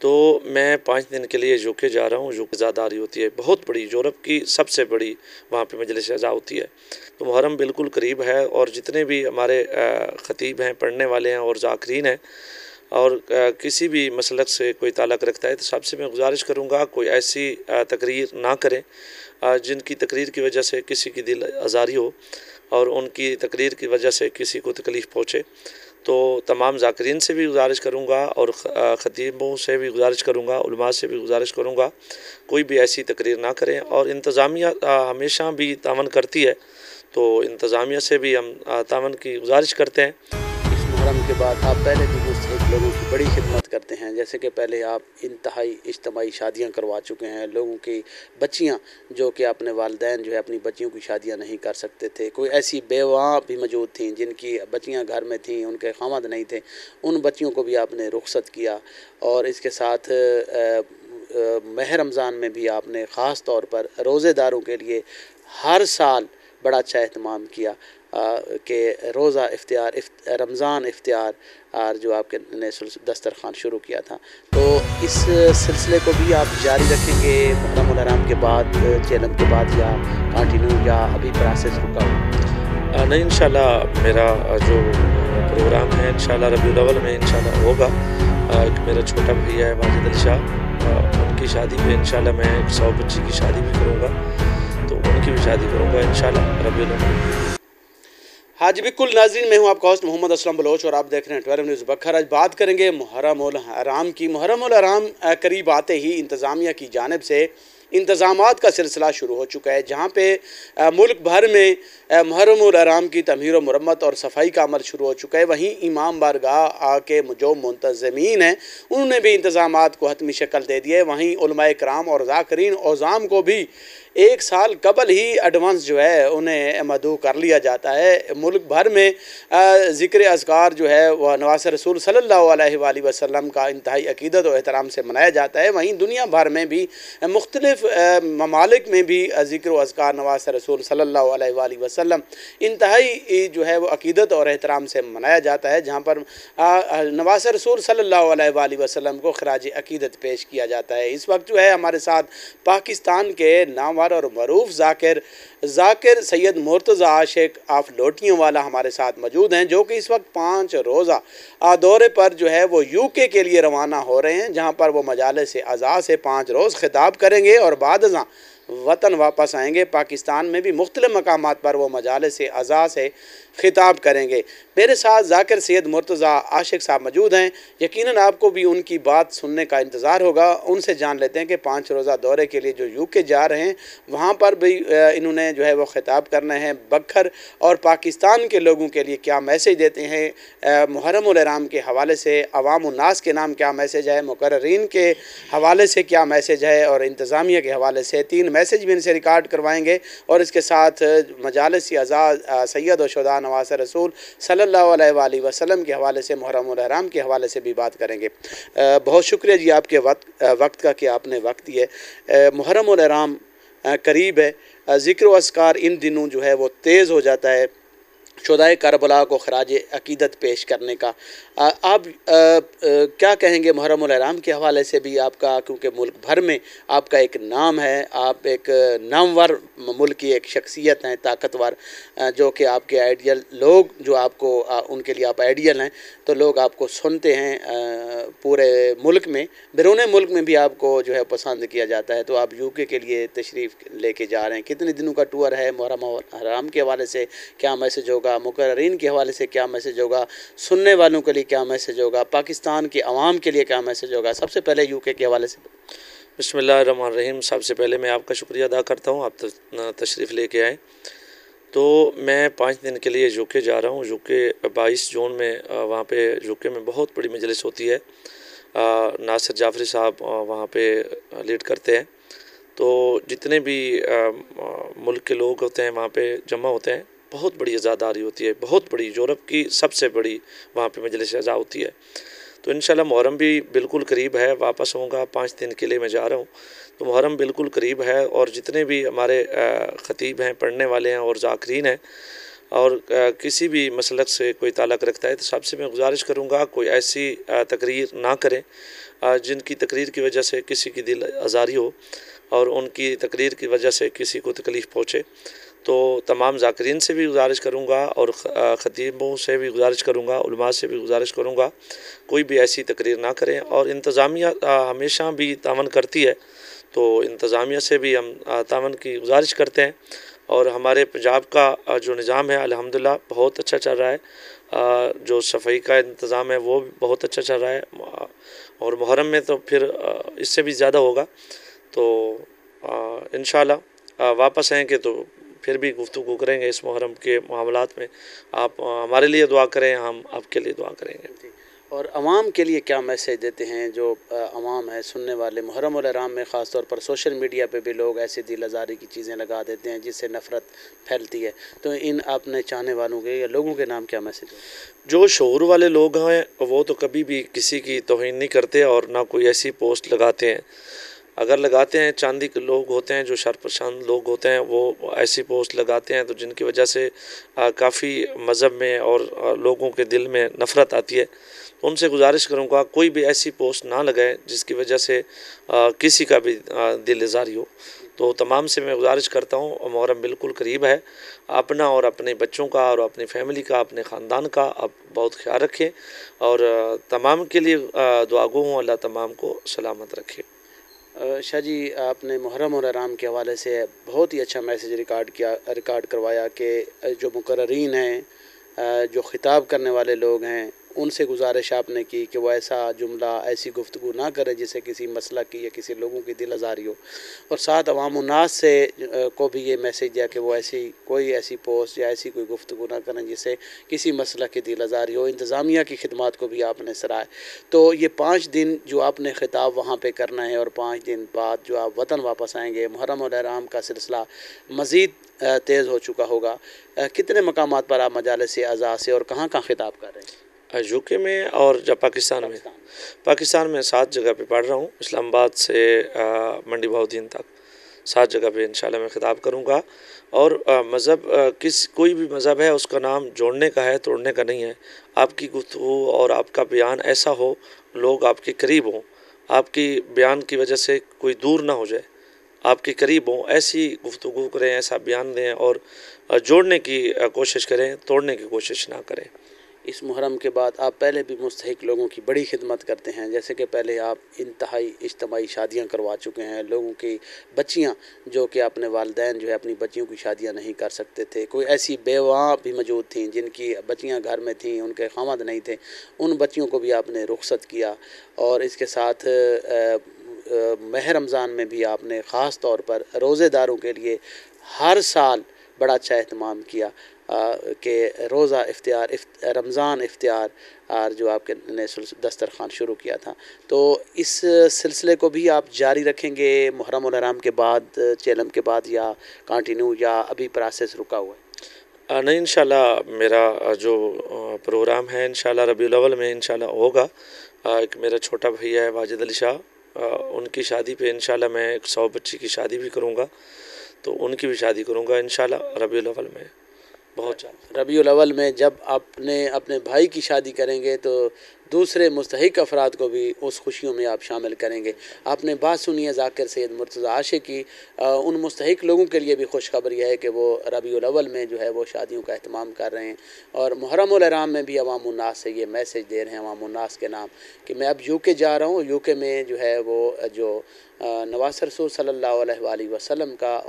تو میں 5 دن کے لیے یوکے جا رہا ہوں. یوکے زاداری ہوتی ہے بہت بڑی، یورپ کی سب سے بڑی وہاں پہ مجلس اعزا ہوتی ہے. تو محرم بالکل قریب ہے، اور جتنے بھی ہمارے خطیب ہیں، پڑھنے والے ہیں اور ذاکرین ہیں، اور کسی بھی مسلک سے کوئی تعلق رکھتا ہے، تو سب سے میں گزارش کروں گا کوئی ایسی تقریر نہ کریں جن کی تقریر کی وجہ سے کسی کی دل آزاری ہو اور ان کی تقریر کی وجہ سے کسی کو تکلیف پہنچے. تو تمام ذاکرین سے بھی گزارش کروں گا اور خطیبوں سے بھی گزارش کروں گا، علماء سے بھی گزارش کروں گا کوئی بھی ایسی تقریر نہ کریں. اور انتظامیہ ہمیشہ بھی تعاون کرتی ہے، تو انتظامیہ سے بھی ہم تعاون کی گزارش کرتے ہیں. اس محرم کے بعد آپ پہلے بھی مستحق لوگوں کی بڑی خدمت کرتے ہیں، جیسے کہ پہلے آپ انتہائی اجتماعی شادیاں کروا چکے ہیں، لوگوں کی بچیاں جو کہ اپنے والدین جو ہے اپنی بچیوں کی شادیاں نہیں کر سکتے تھے، کوئی ایسی بیواں بھی موجود تھیں جن کی بچیاں گھر میں تھیں، ان کے خامد نہیں تھے، ان بچیوں کو بھی آپ نے رخصت کیا. اور اس کے ساتھ ماہ رمضان میں بھی آپ نے خاص طور پر روزے داروں کے لیے ہر سال بڑا اچھا اہتمام کیا کہ روزہ افطار رمضان افطار اور جو آپ کے نے دسترخوان شروع کیا تھا. تو اس سلسلے کو بھی آپ جاری رکھیں گے محرم الحرام کے بعد، چیلم کے بعد، یا کنٹینیو، یا ابھی پروسیس رکا ہو؟ نہیں، انشاءاللہ میرا جو پروگرام ہے انشاءاللہ ربیع الاول میں انشاءاللہ ہوگا. ایک میرا چھوٹا بھیا ہے واجد علی شاہ، ان کی شادی پہ انشاءاللہ میں 100 بچی کی شادی بھی کروں گا، تو ان کی بھی شادی کروں گا انشاءاللہ ربیع الاول. ہاں جی بالکل ناظرین، میں ہوں آپ کا ہوسٹ محمد اسلم بلوچ اور آپ دیکھ رہے ہیں 12 نیوز بکھر. آج بات کریں گے محرم الحرام کی. محرم الحرام قریب آتے ہی انتظامیہ کی جانب سے انتظامات کا سلسلہ شروع ہو چکا ہے، جہاں پہ ملک بھر میں محرم الحرام کی تعمیر و مرمت اور صفائی کا عمل شروع ہو چکا ہے. وہیں امام بارگاہ کے جو منتظمین ہیں انہوں نے بھی انتظامات کو حتمی شکل دے دی ہے. وہیں علماء کرام اور ذاکرین عظام کو بھی 1 سال قبل ہی ایڈوانس جو ہے انہیں مدعو کر لیا جاتا ہے. ملک بھر میں ذکر اذکار جو ہے وہ نواز رسول صلی اللہ علیہ وآلہ وسلم کا انتہائی عقیدت و احترام سے منایا جاتا ہے. وہیں دنیا بھر میں بھی مختلف ممالک میں بھی ذکر و اذکار نواز رسول صلی اللہ علیہ وآلہ وسلم انتہائی جو ہے وہ عقیدت اور احترام سے منایا جاتا ہے، جہاں پر نواز رسول صلی اللہ علیہ وآلہ وسلم کو خراج عقیدت پیش کیا جاتا ہے. اس وقت جو ہے ہمارے ساتھ پاکستان کے نامور اور معروف ذاکر سید مرتضی عاشق آف لوٹیوں والا ہمارے ساتھ موجود ہیں، جو کہ اس وقت 5 روزہ دورے پر جو ہے وہ یوکے کے لیے روانہ ہو رہے ہیں، جہاں پر وہ مجالس اعزا سے 5 روز خطاب کریں گے اور بعد ازاں وطن واپس آئیں گے. پاکستان میں بھی مختلف مقامات پر وہ مجالس اعزا سے خطاب کریں گے. میرے ساتھ ذاکر سید مرتضی عاشق صاحب موجود ہیں، یقیناً آپ کو بھی ان کی بات سننے کا انتظار ہوگا. ان سے جان لیتے ہیں کہ 5 روزہ دورے کے لیے جو یوکے جا رہے ہیں وہاں پر بھی انہوں نے جو ہے وہ خطاب کرنا ہے. بکھر اور پاکستان کے لوگوں کے لیے کیا میسیج دیتے ہیں، محرم الحرام کے حوالے سے عوام الناس کے نام کیا میسیج ہے، مقررین کے حوالے سے کیا میسیج ہے، اور انتظامیہ کے حوالے سے 3 میسیج بھی ان سے ریکارڈ کروائیں گے. اور اس کے ساتھ مجالس اعزا سید و شہداء نواز رسول صلی اللہ علیہ وآلہ وسلم کے حوالے سے، محرم الحرام کے حوالے سے بھی بات کریں گے. بہت شکریہ جی آپ کے وقت کا کہ آپ نے وقت دیا. محرم الحرام قریب ہے، ذکر و اذکار ان دنوں جو ہے وہ تیز ہو جاتا ہے شہدائے کربلا کو خراج عقیدت پیش کرنے کا. آپ کیا کہیں گے محرم الحرام کے حوالے سے بھی آپ کا، کیونکہ ملک بھر میں آپ کا ایک نام ہے، آپ ایک نامور ملک کی ایک شخصیت ہیں طاقتور، جو کہ آپ کے آئیڈیل لوگ جو آپ کو ان کے لیے آپ آئیڈیل ہیں، تو لوگ آپ کو سنتے ہیں پورے ملک میں، بیرون ملک میں بھی آپ کو جو ہے پسند کیا جاتا ہے. تو آپ یوکے کے لیے تشریف لے کے جا رہے ہیں، کتنے دنوں کا ٹور ہے؟ محرم الحرام کے حوالے سے کیا میسیج ہوگا، مقررین کے حوالے سے کیا میسیج ہوگا، سننے والوں کے لیے کیا میسیج ہوگا، پاکستان کے عوام کے لیے کیا میسیج ہوگا؟ سب سے پہلے یوکے کے حوالے سے. بسم اللہ الرحمن الرحیم. سب سے پہلے میں آپ کا شکریہ ادا کرتا ہوں، آپ تشریف لے کے آئیں. تو میں 5 دن کے لیے یوکے جا رہا ہوں. یوکے 22 جون میں وہاں پہ یوکے میں بہت بڑی مجلس ہوتی ہے، ناصر جعفری صاحب وہاں پہ لیڈ کرتے ہیں. تو جتنے بھی ملک کے لوگ ہوتے ہیں وہاں پہ جمع ہوتے ہیں. بہت بڑی عزاداری ہوتی ہے، بہت بڑی، یورپ کی سب سے بڑی وہاں پہ مجلس اعزا ہوتی ہے. تو انشاءاللہ محرم بھی بالکل قریب ہے، واپس ہوں گا. 5 دن کے لیے میں جا رہا ہوں، تو محرم بالکل قریب ہے. اور جتنے بھی ہمارے خطیب ہیں، پڑھنے والے ہیں اور ذاکرین ہیں، اور کسی بھی مسلک سے کوئی تعلق رکھتا ہے تو سب سے میں گزارش کروں گا کوئی ایسی تقریر نہ کریں جن کی تقریر کی وجہ سے کسی کی دل آزاری ہو اور ان کی تقریر کی وجہ سے کسی کو تکلیف پہنچے۔ تو تمام ذاکرین سے بھی گزارش کروں گا اور خطیبوں سے بھی گزارش کروں گا، علماء سے بھی گزارش کروں گا کوئی بھی ایسی تقریر نہ کریں۔ اور انتظامیہ ہمیشہ بھی تعاون کرتی ہے، تو انتظامیہ سے بھی ہم تعاون کی گزارش کرتے ہیں۔ اور ہمارے پنجاب کا جو نظام ہے الحمدللہ بہت اچھا چل رہا ہے، جو صفائی کا انتظام ہے وہ بھی بہت اچھا چل رہا ہے، اور محرم میں تو پھر اس سے بھی زیادہ ہوگا۔ تو انشاءاللہ واپس آئیں گے تو پھر بھی گفتگو کریں گے اس محرم کے معاملات میں۔ آپ ہمارے لیے دعا کریں، ہم آپ کے لیے دعا کریں گے۔ اور عوام کے لیے کیا میسیج دیتے ہیں جو عوام ہے سننے والے؟ محرم الحرام میں خاص طور پر سوشل میڈیا پہ بھی لوگ ایسے دل آزاری کی چیزیں لگا دیتے ہیں جس سے نفرت پھیلتی ہے، تو ان اپنے چاہنے والوں کے یا لوگوں کے نام کیا میسیج ہے؟ جو شعور والے لوگ ہیں وہ تو کبھی بھی کسی کی توہین نہیں کرتے اور نہ کوئی ایسی پوسٹ لگاتے ہیں۔ اگر لگاتے ہیں چاندی کے لوگ ہوتے ہیں، جو شرپسند لوگ ہوتے ہیں، وہ ایسی پوسٹ لگاتے ہیں تو جن کی وجہ سے کافی مذہب میں اور لوگوں کے دل میں نفرت آتی ہے۔ تو ان سے گزارش کروں گا کوئی بھی ایسی پوسٹ نہ لگائیں جس کی وجہ سے کسی کا بھی دل آزاری ہو۔ تو تمام سے میں گزارش کرتا ہوں، محرم بالکل قریب ہے، اپنا اور اپنے بچوں کا اور اپنی فیملی کا، اپنے خاندان کا آپ بہت خیال رکھیں، اور تمام کے لیے دعا گو ہوں، اللہ تمام کو سلامت رکھے۔ شاہ جی، آپ نے محرم الحرام کے حوالے سے بہت ہی اچھا میسیج ریکارڈ کروایا کہ جو مقررین ہیں، جو خطاب کرنے والے لوگ ہیں، ان سے گزارش آپ نے کی کہ وہ ایسا جملہ، ایسی گفتگو نہ کرے جس سے کسی مسلک کی یا کسی لوگوں کی دل آزاری ہو، اور ساتھ عوام الناس سے کو بھی یہ میسیج دیا کہ وہ کوئی ایسی پوسٹ یا ایسی کوئی گفتگو نہ کریں جس سے کسی مسلک کی دل آزاری ہو۔ انتظامیہ کی خدمات کو بھی آپ نے سراہا۔ تو یہ 5 دن جو آپ نے خطاب وہاں پہ کرنا ہے اور 5 دن بعد جو آپ وطن واپس آئیں گے، محرم الحرام کا سلسلہ مزید تیز ہو چکا ہوگا۔ کتنے مقامات پر آپ مجالس اعزاز سے اور کہاں کہاں خطاب کر رہے ہیں؟ یو کے میں اور جب پاکستان میں 7 جگہ پہ پڑھ رہا ہوں، اسلام آباد سے منڈی بہاؤالدین تک 7 جگہ پہ انشاءاللہ میں خطاب کروں گا۔ اور مذہب کوئی بھی مذہب ہے اس کا نام جوڑنے کا ہے، توڑنے کا نہیں ہے۔ آپ کی گفتگو اور آپ کا بیان ایسا ہو لوگ آپ کے قریب ہوں، آپ کی بیان کی وجہ سے کوئی دور نہ ہو جائے، آپ کے قریب ہوں، ایسی گفتگو کریں، ایسا بیان دیں اور جوڑنے کی کوشش کریں، توڑنے کی کوشش نہ کریں۔ اس محرم کے بعد آپ پہلے بھی مستحق لوگوں کی بڑی خدمت کرتے ہیں، جیسے کہ پہلے آپ انتہائی اجتماعی شادیاں کروا چکے ہیں، لوگوں کی بچیاں جو کہ اپنے والدین جو ہے اپنی بچیوں کی شادیاں نہیں کر سکتے تھے، کوئی ایسی بیواں بھی موجود تھیں جن کی بچیاں گھر میں تھیں، ان کے خامد نہیں تھے، ان بچیوں کو بھی آپ نے رخصت کیا۔ اور اس کے ساتھ ماہ رمضان میں بھی آپ نے خاص طور پر روزے داروں کے لیے ہر سال بڑا اچھا اہتمام کیا کہ روزہ افطار، رمضان افطار جو آپ کے نے دسترخوان شروع کیا تھا، تو اس سلسلے کو بھی آپ جاری رکھیں گے محرم الحرام کے بعد، چیلم کے بعد، یا کنٹینیو، یا ابھی پروسیس رکا ہوا ہے؟ نہیں، انشاءاللہ میرا جو پروگرام ہے انشاءاللہ ربیع الاول میں انشاءاللہ ہوگا۔ ایک میرا چھوٹا بھائی ہے واجد علی شاہ، ان کی شادی پہ انشاءاللہ میں 100 بچی کی شادی بھی کروں گا، تو ان کی بھی شادی کروں گا انشاءاللہ ربیع الاول میں۔ بہت ربیع الاول میں جب اپنے بھائی کی شادی کریں گے تو دوسرے مستحق افراد کو بھی اس خوشیوں میں آپ شامل کریں گے۔ آپ نے بات سنی ہے ذاکر سید مرتضیٰ عاشق کی، ان مستحق لوگوں کے لیے بھی خوشخبری ہے کہ وہ ربیع الاول میں جو ہے وہ شادیوں کا اہتمام کر رہے ہیں، اور محرم الحرام میں بھی عوام الناس سے یہ میسیج دے رہے ہیں عوام الناس کے نام کہ میں اب یو کے جا رہا ہوں، یو کے میں جو ہے وہ جو نواز رسول صلی اللہ علیہ وآلہ وسلم کا،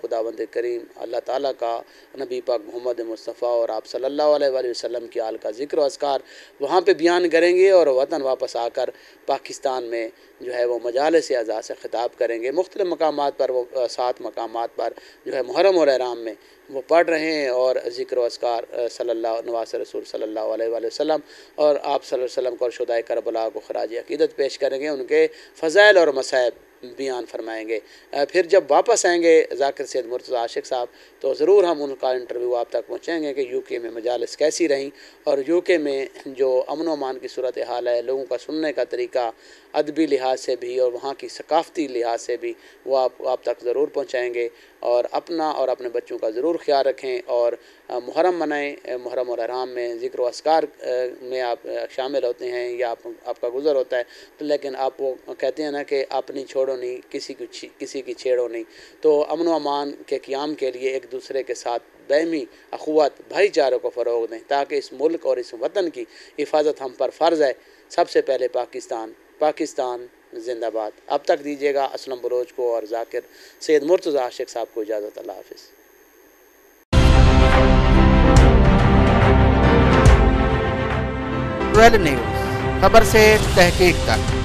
خداوند کریم اللہ تعالیٰ کا، نبی پاک محمد مصطفیٰ اور آپ صلی اللہ علیہ وآلہ وسلم کی آل کا ذکر و اذکار وہاں پہ بیان کریں گے، اور وطن واپس آ کر پاکستان میں جو ہے وہ مجالس اعزاز سے خطاب کریں گے۔ مختلف مقامات پر وہ 7 مقامات پر جو ہے محرم الحرام میں وہ پڑھ رہے ہیں اور ذکر و اذکار نواز رسول صلی اللہ علیہ وآلہ وسلم اور آپ صلی اللہ علیہ وسلم کو اور شہدائے کربلا کو خراج عقیدت پیش کریں گے، ان کے فضائل اور مصائب بیان فرمائیں گے۔ پھر جب واپس آئیں گے ذاکر سید مرتضیٰ عاشق صاحب تو ضرور ہم ان کا انٹرویو آپ تک پہنچائیں گے کہ یو کے میں مجالس کیسی رہیں، اور یو کے میں جو امن و امان کی صورتحال ہے، لوگوں کا سننے کا طریقہ، ادبی لحاظ سے بھی اور وہاں کی ثقافتی لحاظ سے بھی وہ آپ تک ضرور پہنچائیں گے۔ اور اپنا اور اپنے بچوں کا ضرور خیال رکھیں اور محرم منائیں. محرم الحرام میں ذکر و اذکار میں آپ شامل ہوتے ہیں یا آپ کا گزر ہوتا ہے تو لیکن آپ وہ کہتے ہیں نا کہ اپنی چھوڑو نہیں کسی کی چھیڑو نہیں. تو امن و امان کے قیام کے لیے ایک دوسرے کے ساتھ باہمی اخوت بھائی چارے کو فروغ دیں تاکہ اس ملک اور اس وطن کی حفاظت ہم پر فرض ہے. سب سے پہلے پاکستان زندہ باد. اب تک دیجیے گا اسلم بلوچ کو اور ذاکر سید مرتضی عاشق صاحب کو اجازت. اللہ حافظ. ٹویلو نیوز، خبر سے تحقیق تک.